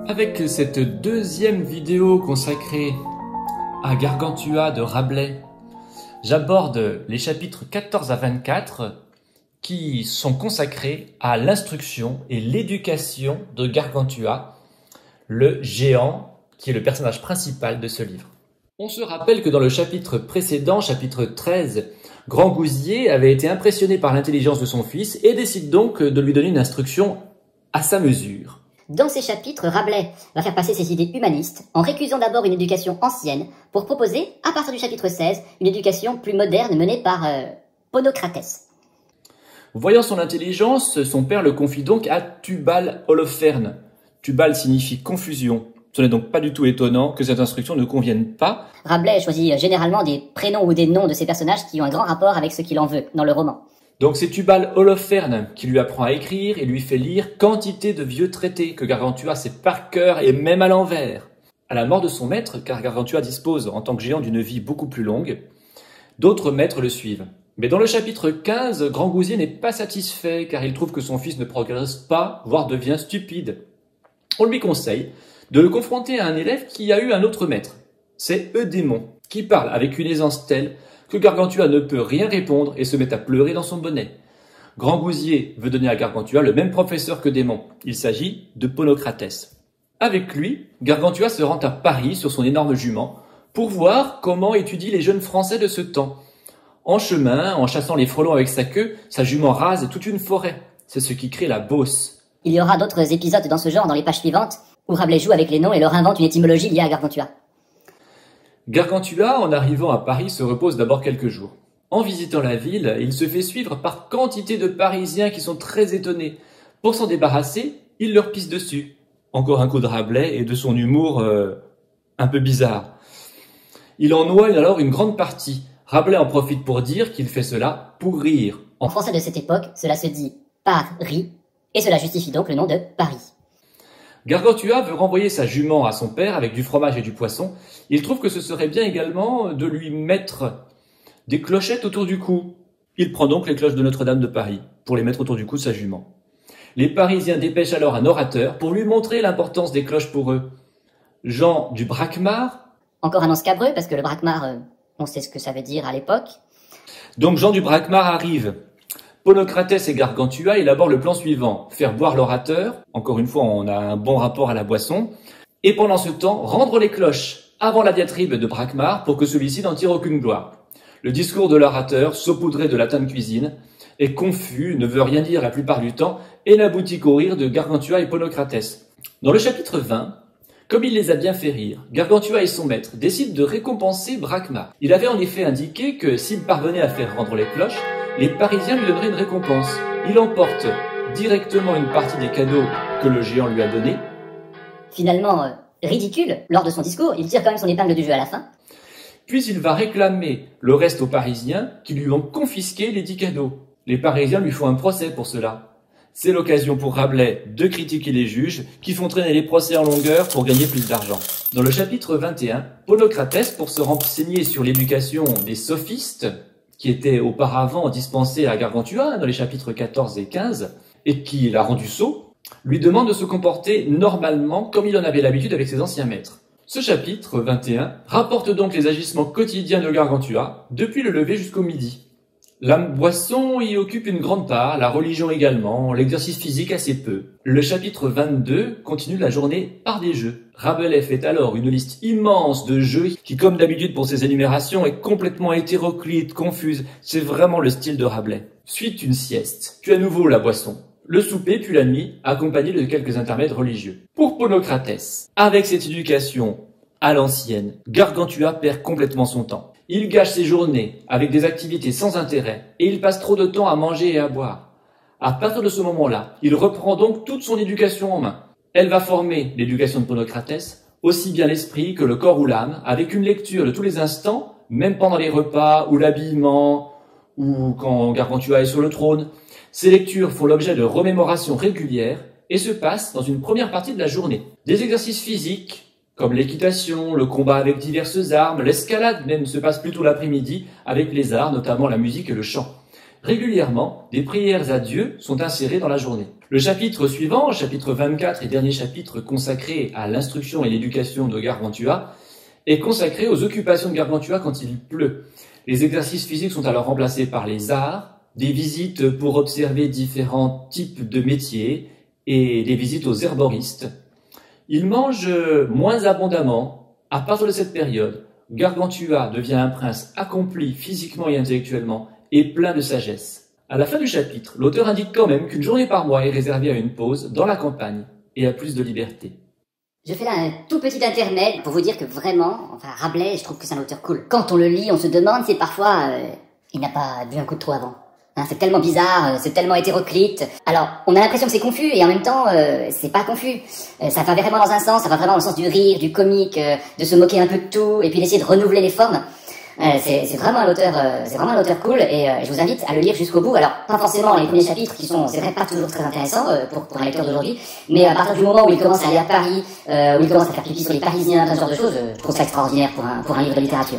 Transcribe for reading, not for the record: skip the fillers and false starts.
Avec cette deuxième vidéo consacrée à Gargantua de Rabelais, j'aborde les chapitres 14 à 24 qui sont consacrés à l'instruction et l'éducation de Gargantua, le géant qui est le personnage principal de ce livre. On se rappelle que dans le chapitre précédent, chapitre 13, Grangousier avait été impressionné par l'intelligence de son fils et décide donc de lui donner une instruction à sa mesure. Dans ces chapitres, Rabelais va faire passer ses idées humanistes en récusant d'abord une éducation ancienne pour proposer, à partir du chapitre 16, une éducation plus moderne menée par Ponocrates. Voyant son intelligence, son père le confie donc à Tubal Holoferne. Tubal signifie confusion. Ce n'est donc pas du tout étonnant que cette instruction ne convienne pas. Rabelais choisit généralement des prénoms ou des noms de ces personnages qui ont un grand rapport avec ce qu'il en veut dans le roman. Donc c'est Tubal Holoferne qui lui apprend à écrire et lui fait lire quantité de vieux traités que Gargantua sait par cœur et même à l'envers. À la mort de son maître, car Gargantua dispose en tant que géant d'une vie beaucoup plus longue, d'autres maîtres le suivent. Mais dans le chapitre 15, Grangousier n'est pas satisfait car il trouve que son fils ne progresse pas, voire devient stupide. On lui conseille de le confronter à un élève qui a eu un autre maître. C'est Eudémon, qui parle avec une aisance telle que Gargantua ne peut rien répondre et se met à pleurer dans son bonnet. Grangousier veut donner à Gargantua le même professeur que Démon. Il s'agit de Ponocrates. Avec lui, Gargantua se rend à Paris sur son énorme jument pour voir comment étudient les jeunes Français de ce temps. En chemin, en chassant les frelons avec sa queue, sa jument rase toute une forêt. C'est ce qui crée la Beauce. Il y aura d'autres épisodes dans ce genre dans les pages suivantes où Rabelais joue avec les noms et leur invente une étymologie liée à Gargantua. Gargantua, en arrivant à Paris, se repose d'abord quelques jours. En visitant la ville, il se fait suivre par quantité de Parisiens qui sont très étonnés. Pour s'en débarrasser, il leur pisse dessus. Encore un coup de Rabelais et de son humour un peu bizarre. Il en noie alors une grande partie. Rabelais en profite pour dire qu'il fait cela pour rire. En français de cette époque, cela se dit Paris, et cela justifie donc le nom de Paris. Gargantua veut renvoyer sa jument à son père avec du fromage et du poisson. Il trouve que ce serait bien également de lui mettre des clochettes autour du cou. Il prend donc les cloches de Notre-Dame de Paris pour les mettre autour du cou de sa jument. Les Parisiens dépêchent alors un orateur pour lui montrer l'importance des cloches pour eux. Jean du Braquemar. Encore un nom scabreux parce que le Braquemar, on sait ce que ça veut dire à l'époque. Donc Jean du Braquemar arrive. Ponocrates et Gargantua élaborent le plan suivant. Faire boire l'orateur. Encore une fois, on a un bon rapport à la boisson. Et pendant ce temps, rendre les cloches avant la diatribe de Braquemar pour que celui-ci n'en tire aucune gloire. Le discours de l'orateur, saupoudré de latin de cuisine, est confus, ne veut rien dire la plupart du temps et n'aboutit qu'au rire de Gargantua et Ponocrates. Dans le chapitre 20, comme il les a bien fait rire, Gargantua et son maître décident de récompenser Braquemar. Il avait en effet indiqué que s'il parvenait à faire rendre les cloches, les Parisiens lui donneraient une récompense. Il emporte directement une partie des cadeaux que le géant lui a donnés. Finalement, ridicule, lors de son discours, il tire quand même son épingle du jeu à la fin. Puis il va réclamer le reste aux Parisiens qui lui ont confisqué les 10 cadeaux. Les Parisiens lui font un procès pour cela. C'est l'occasion pour Rabelais de critiquer les juges qui font traîner les procès en longueur pour gagner plus d'argent. Dans le chapitre 21, Ponocrates, pour se renseigner sur l'éducation des sophistes, qui était auparavant dispensé à Gargantua dans les chapitres 14 et 15, et qui l'a rendu sot, lui demande de se comporter normalement comme il en avait l'habitude avec ses anciens maîtres. Ce chapitre 21 rapporte donc les agissements quotidiens de Gargantua depuis le lever jusqu'au midi. La boisson y occupe une grande part, la religion également, l'exercice physique assez peu. Le chapitre 22 continue la journée par des jeux. Rabelais fait alors une liste immense de jeux qui, comme d'habitude pour ses énumérations, est complètement hétéroclite, confuse. C'est vraiment le style de Rabelais. Suite une sieste, puis à nouveau la boisson. Le souper, puis la nuit, accompagné de quelques intermèdes religieux. Pour Ponocrates, avec cette éducation à l'ancienne, Gargantua perd complètement son temps. Il gâche ses journées avec des activités sans intérêt et il passe trop de temps à manger et à boire. À partir de ce moment-là, il reprend donc toute son éducation en main. Elle va former l'éducation de Ponocrates, aussi bien l'esprit que le corps ou l'âme, avec une lecture de tous les instants, même pendant les repas ou l'habillement, ou quand Gargantua est sur le trône. Ces lectures font l'objet de remémorations régulières et se passent dans une première partie de la journée. Des exercices physiques, comme l'équitation, le combat avec diverses armes, l'escalade même se passe plutôt l'après-midi avec les arts, notamment la musique et le chant. Régulièrement, des prières à Dieu sont insérées dans la journée. Le chapitre suivant, chapitre 24 et dernier chapitre consacré à l'instruction et l'éducation de Gargantua, est consacré aux occupations de Gargantua quand il pleut. Les exercices physiques sont alors remplacés par les arts, des visites pour observer différents types de métiers et des visites aux herboristes. Il mange moins abondamment. À partir de cette période, Gargantua devient un prince accompli physiquement et intellectuellement et plein de sagesse. À la fin du chapitre, l'auteur indique quand même qu'une journée par mois est réservée à une pause dans la campagne et à plus de liberté. Je fais là un tout petit intermède pour vous dire que vraiment, enfin Rabelais, je trouve que c'est un auteur cool. Quand on le lit, on se demande si parfois il n'a pas bu un coup de trop avant. Hein, c'est tellement bizarre, c'est tellement hétéroclite. Alors, on a l'impression que c'est confus et en même temps, c'est pas confus. Ça va vraiment dans un sens, ça va vraiment dans le sens du rire, du comique, de se moquer un peu de tout et puis d'essayer de renouveler les formes. C'est vraiment un auteur cool et je vous invite à le lire jusqu'au bout. Alors pas forcément les premiers chapitres qui sont, c'est vrai, pas toujours très intéressants pour un lecteur d'aujourd'hui, mais à partir du moment où il commence à aller à Paris, où il commence à faire pipi sur les Parisiens, ce genre de choses, je trouve ça extraordinaire pour un livre de littérature.